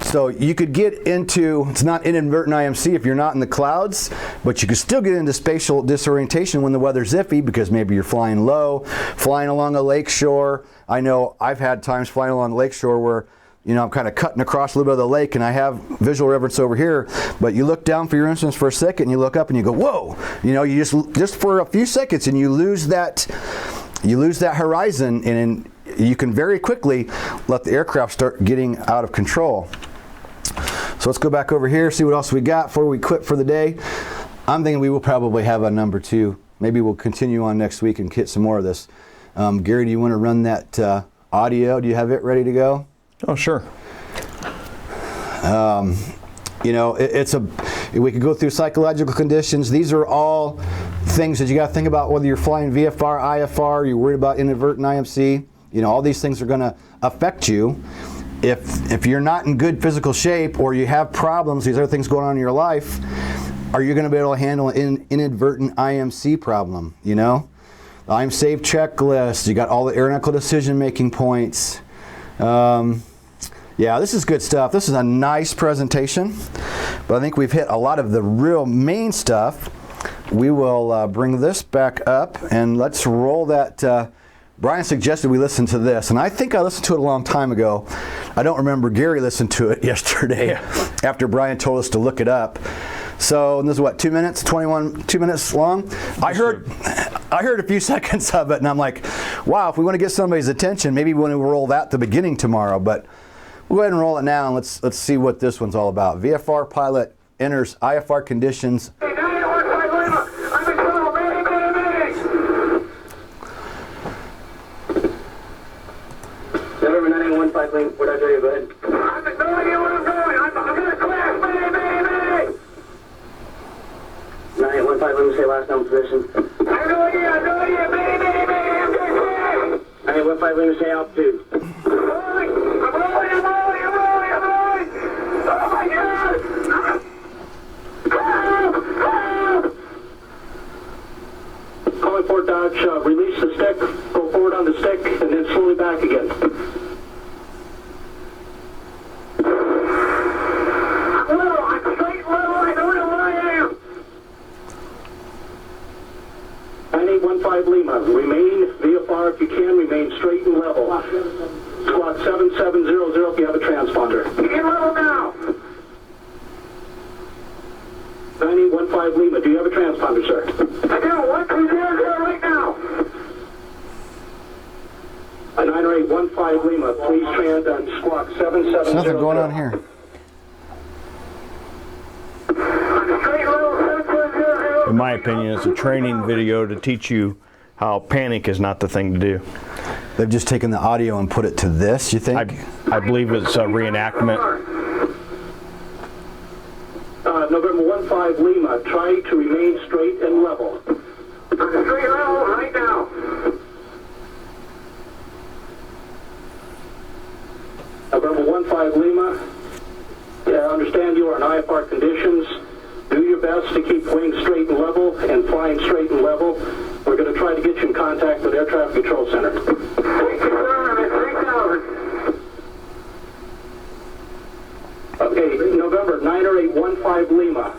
So you could get into, it's not inadvertent IMC if you're not in the clouds, but you could still get into spatial disorientation when the weather's iffy because maybe you're flying low, flying along a lake shore. I know I've had times flying along the lake shore where, you know, I'm kind of cutting across a little bit of the lake and I have visual reference over here, but you look down for your instruments for a second and you look up and you go, whoa, you know, you just for a few seconds and you lose that horizon, and you can very quickly let the aircraft start getting out of control. So let's go back over here, see what else we got before we quit for the day. I'm thinking we will probably have a number 2. Maybe we'll continue on next week and get some more of this. Gary, do you want to run that audio? Do you have it ready to go? Oh, sure. You know, we could go through psychological conditions. These are all things that you got to think about, whether you're flying VFR, IFR, you're worried about inadvertent IMC. You know, all these things are going to affect you. If you're not in good physical shape or you have problems, these other things going on in your life, are you going to be able to handle an inadvertent IMC problem? You know, the I'm safe checklist. You got all the aeronautical decision-making points. Yeah, this is good stuff. This is a nice presentation. but I think we've hit a lot of the real main stuff. We will bring this back up and let's roll that. Brian suggested we listen to this, and I think I listened to it a long time ago. I don't remember. Gary listened to it yesterday after Brian told us to look it up. So this is what, 2 minutes, 2 minutes long? I heard a few seconds of it, and I'm like, wow, if we want to get somebody's attention, maybe we want to roll that at the beginning tomorrow, but we'll go ahead and roll it now, and let's see what this one's all about. VFR pilot enters IFR conditions. November 915 link, what I tell you, go ahead. I have no idea where I'm going. I'm in a class, baby! 915, let me say last known position. I have no idea, baby! I'm going to class! 915, let me say altitude. I'm rolling! Oh my God! Calling Fort Dodge, release the stick, go forward on the stick, and then slowly back again. I'm straight level, I don't know where I am. 9815 Lima, remain VFR if you can, remain straight and level. Squawk 7700 if you have a transponder. Get level now. 9815 Lima, do you have a transponder, sir? I do, 1200 right now. 9815 Lima, please trans on squawk 7700. There's nothing going on here. In my opinion, it's a training video to teach you how panic is not the thing to do. They've just taken the audio and put it to this, you think? I believe it's a reenactment. November 15 Lima, try to remain straight and level. Straight level right now. November 15 Lima, yeah, I understand you are in IFR conditions. Do your best to keep wings straight and level and flying straight and level. We're going to try to get you in contact with Air Traffic Control Center. Thank you, sir. I'm at 3000. Okay, November 9815 Lima.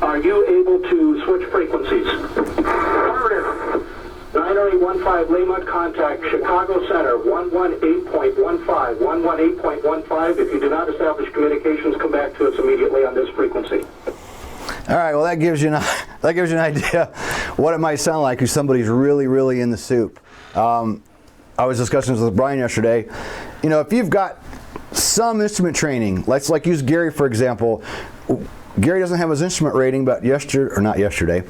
Are you able to switch frequencies? Affirmative. 9815 Lima, contact Chicago Center 118.15. 118.15. If you do not establish communications, come back to us immediately on this frequency. All right, well that gives you an idea what it might sound like if somebody's really in the soup. I was discussing this with Brian yesterday. You know, if you've got some instrument training, let's like use Gary for example. Gary doesn't have his instrument rating, but not yesterday,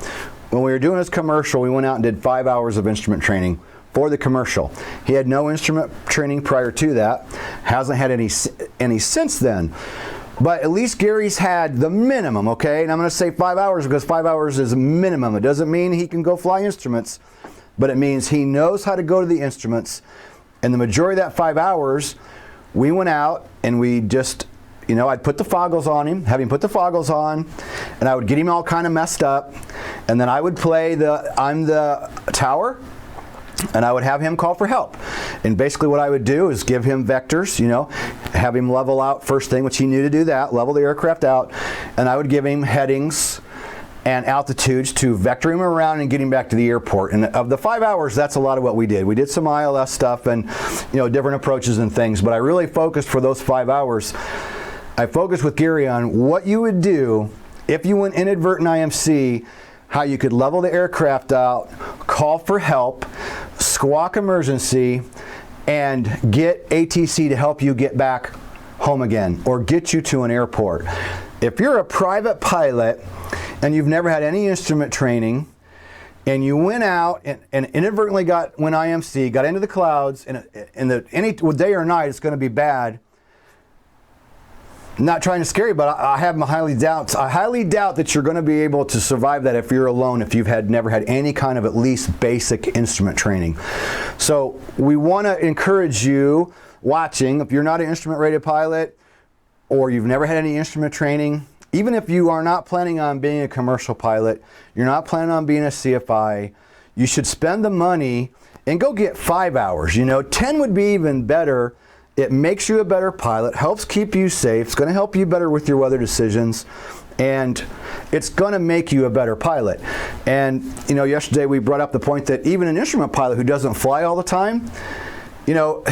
when we were doing his commercial, we went out and did 5 hours of instrument training for the commercial. He had no instrument training prior to that, hasn't had any since then. But at least Gary's had the minimum, okay? And I'm going to say 5 hours because 5 hours is a minimum. It doesn't mean he can go fly instruments, but it means he knows how to go to the instruments. And the majority of that 5 hours, we went out and we just, you know, I'd put the foggles on him, have him put the foggles on, and I would get him all kind of messed up. And then I would play I'm the tower, and I would have him call for help. And basically what I would do is give him vectors, you know, have him level out first thing, which he knew to do that, level the aircraft out, and I would give him headings and altitudes to vector him around and get him back to the airport. And of the 5 hours, that's a lot of what we did. We did some ILS stuff and, you know, different approaches and things, but I really focused for those 5 hours. I focused with Gary on what you would do if you went inadvertent IMC, how you could level the aircraft out, call for help, squawk emergency, and get ATC to help you get back home again or get you to an airport. If you're a private pilot and you've never had any instrument training and you went out and inadvertently went IMC, got into the clouds, and any day or night it's going to be bad. Not trying to scare you, but I have my highly doubts. I highly doubt that you're going to be able to survive that if you're alone, if you've never had any kind of at least basic instrument training. So we want to encourage you watching, if you're not an instrument rated pilot or you've never had any instrument training, even if you are not planning on being a commercial pilot, you're not planning on being a CFI, you should spend the money and go get 5 hours. You know, 10 would be even better It makes you a better pilot, helps keep you safe, it's going to help you better with your weather decisions, and it's going to make you a better pilot. And you know, yesterday we brought up the point that even an instrument pilot who doesn't fly all the time, you know,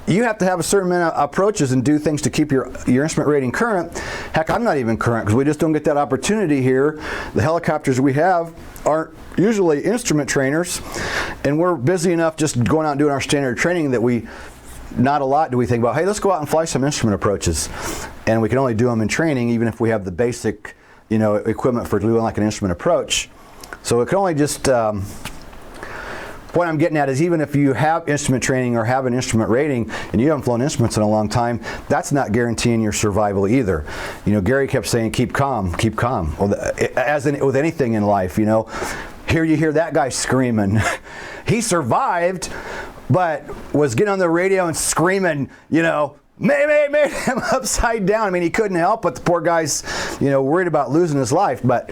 you have to have a certain amount of approaches and do things to keep your instrument rating current. Heck, I'm not even current because we just don't get that opportunity here. The helicopters we have aren't usually instrument trainers, and we're busy enough just going out and doing our standard training that we, not a lot do we think about, hey, let's go out and fly some instrument approaches. And we can only do them in training, even if we have the basic, you know, equipment for doing like an instrument approach. So it can only just, what I'm getting at is even if you have instrument training or have an instrument rating and you haven't flown instruments in a long time, that's not guaranteeing your survival either. You know, Gary kept saying, keep calm, keep calm. Well, as in, with anything in life, you know, here you hear that guy screaming. He survived, but was getting on the radio and screaming, you know, made him upside down. I mean, he couldn't help, but the poor guy's, you know, worried about losing his life. But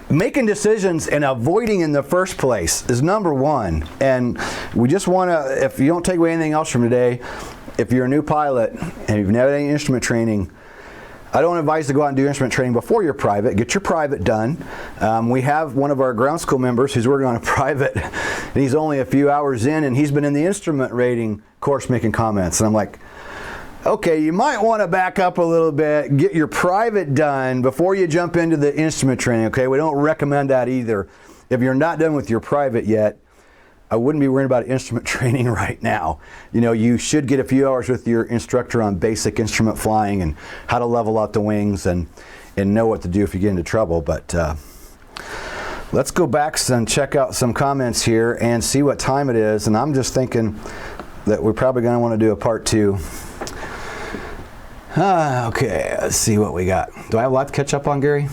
making decisions and avoiding in the first place is number one. And we just want to, if you don't take away anything else from today, if you're a new pilot and you've never had any instrument training, I don't advise to go out and do instrument training before you're private. Get your private done. We have one of our ground school members who's working on a private, and he's only a few hours in, and he's been in the instrument rating course making comments. And I'm like, okay, you might want to back up a little bit, get your private done before you jump into the instrument training, okay? We don't recommend that either. If you're not done with your private yet, I wouldn't be worried about instrument training right now. You know, you should get a few hours with your instructor on basic instrument flying and how to level out the wings and know what to do if you get into trouble. But let's go back and check out some comments here and see what time it is. And I'm just thinking that we're probably going to want to do a part 2. Okay, let's see what we got. Do I have a lot to catch up on, Gary?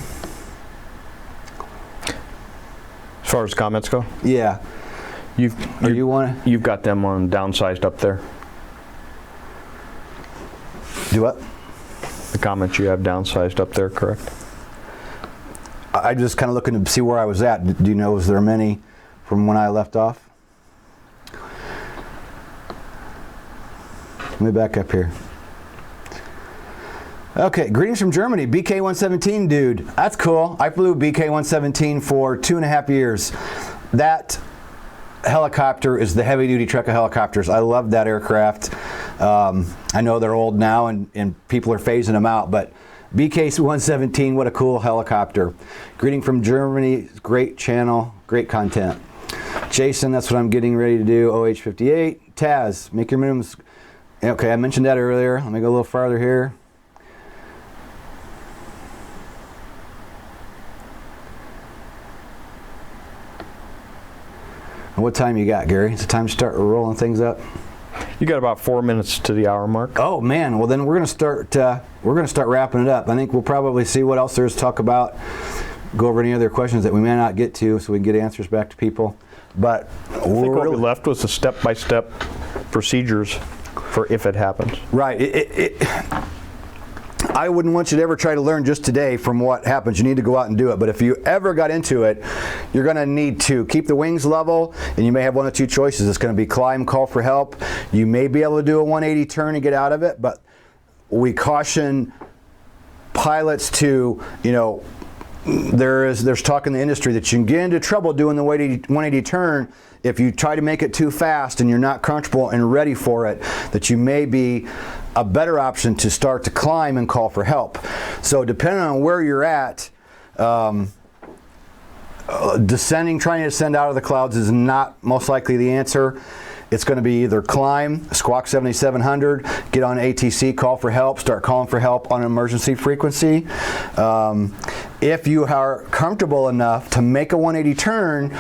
As far as comments go? Yeah. You've got them on downsized up there. Do what? The comments you have downsized up there, correct? I'm just kind of looking to see where I was at. Do you know, was there many from when I left off? Let me back up here. Okay, greetings from Germany, BK-117 dude. That's cool. I flew BK-117 for 2.5 years. That helicopter is the heavy-duty truck of helicopters. I love that aircraft. I know they're old now and people are phasing them out, but BK-117, what a cool helicopter. Greeting from Germany, great channel, great content. Jason, that's what I'm getting ready to do, OH58. Taz, make your minimums. Okay, I mentioned that earlier. Let me go a little farther here. What time you got, Gary? It's time to start rolling things up. You got about 4 minutes to the hour mark. Oh man, well then we're gonna start wrapping it up. I think we'll probably see what else there is to talk about. Go over any other questions that we may not get to, so we can get answers back to people. But I think what we left was the step-by-step procedures for if it happens. Right. I wouldn't want you to ever try to learn just today from what happens. You need to go out and do it. But if you ever got into it, you're going to need to keep the wings level, and you may have one of two choices. It's going to be climb, call for help. You may be able to do a 180 turn and get out of it, but we caution pilots to, you know, there's talk in the industry that you can get into trouble doing the 180 turn if you try to make it too fast and you're not comfortable and ready for it, that you may be a better option to start to climb and call for help. So depending on where you're at, descending, trying to descend out of the clouds is not most likely the answer. It's going to be either climb, squawk 7700, get on ATC, call for help, start calling for help on an emergency frequency. If you are comfortable enough to make a 180 turn,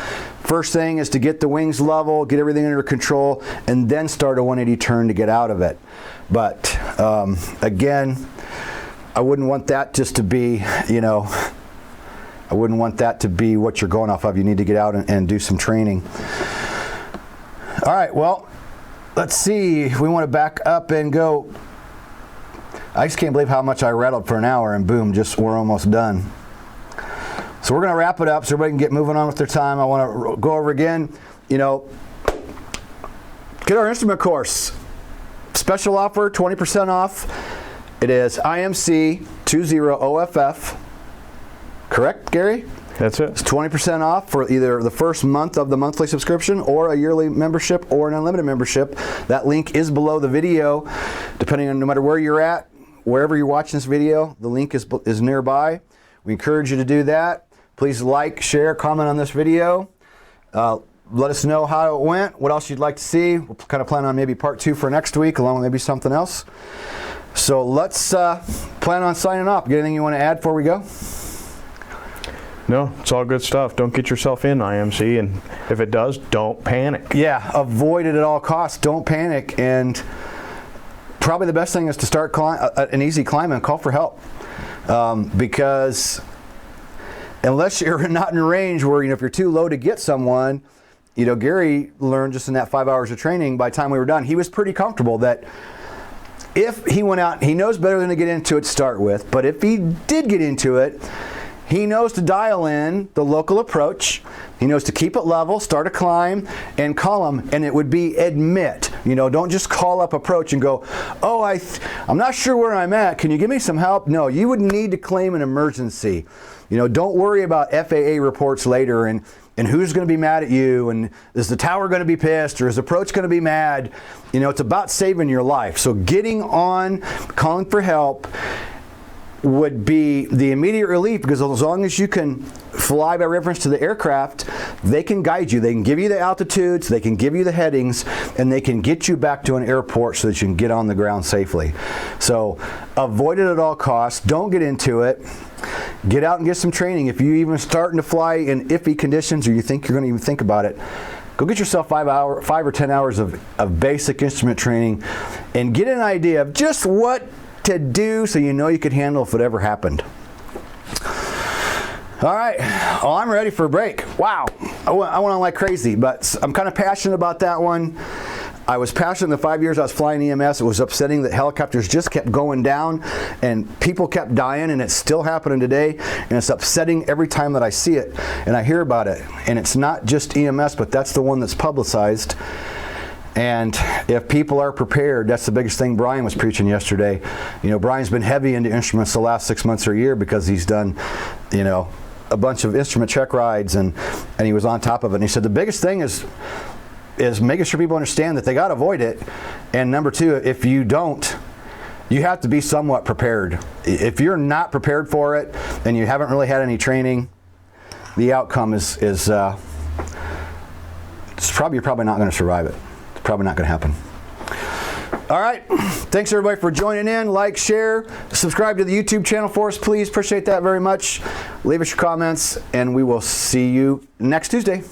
first thing is to get the wings level, get everything under control, and then start a 180 turn to get out of it. But again, I wouldn't want that just to be, you know, I wouldn't want that to be what you're going off of. You need to get out and do some training. All right, well, let's see. We want to back up and go. I just can't believe how much I rattled for an hour, and boom, just we're almost done. So we're going to wrap it up so everybody can get moving on with their time. I want to go over again, you know, Get our instrument course. Special offer, 20% off. It is IMC 20OFF. Correct, Gary? That's it. It's 20% off for either the first month of the monthly subscription or a yearly membership or an unlimited membership. That link is below the video. Depending on no matter where you're at, wherever you're watching this video, the link is nearby. We encourage you to do that. Please like, share, comment on this video. Let us know how it went, what else you'd like to see. We'll kind of plan on maybe part 2 for next week, along with maybe something else. So let's plan on signing off. Got anything you want to add before we go? No, it's all good stuff. Don't get yourself in IMC, and if it does, don't panic. Yeah, avoid it at all costs. Don't panic, and probably the best thing is to start an easy climb and call for help, because unless you're not in range where, if you're too low to get someone, Gary learned just in that 5 hours of training, by the time we were done, he was pretty comfortable that if he went out, he knows better than to get into it to start with, but if he did get into it, he knows to dial in the local approach. He knows to keep it level, start a climb, and call him. And it would be admit. Don't just call up approach and go, oh, I'm not sure where I'm at. Can you give me some help? No, you would need to claim an emergency. Don't worry about FAA reports later and who's going to be mad at you, and is the tower going to be pissed, or is approach going to be mad? It's about saving your life. So getting on, calling for help, would be the immediate relief, because as long as you can fly by reference to the aircraft, they can guide you. They can give you the altitudes, they can give you the headings, and they can get you back to an airport so that you can get on the ground safely. So avoid it at all costs. Don't get into it. Get out and get some training. If you're even starting to fly in iffy conditions, or you think you're going to even think about it, go get yourself 5 or 10 hours of basic instrument training and get an idea of just what to do so you could handle if it ever happened. All right, well, I'm ready for a break. Wow, I went on like crazy, but I'm kind of passionate about that one. I was passionate in the 5 years I was flying EMS. It was upsetting that helicopters just kept going down and people kept dying, and it's still happening today, and it's upsetting every time that I see it and I hear about it. And it's not just EMS, but that's the one that's publicized. And if people are prepared, that's the biggest thing Brian was preaching yesterday. Brian's been heavy into instruments the last 6 months or a year because he's done, a bunch of instrument check rides, and he was on top of it. And he said the biggest thing is making sure people understand that they got to avoid it. And number 2, if you don't, you have to be somewhat prepared. If you're not prepared for it and you haven't really had any training, the outcome is you're probably not going to survive it. Probably not going to happen. All right. Thanks everybody for joining in. Like, share, subscribe to the YouTube channel for us, please. Appreciate that very much. Leave us your comments, and we will see you next Tuesday.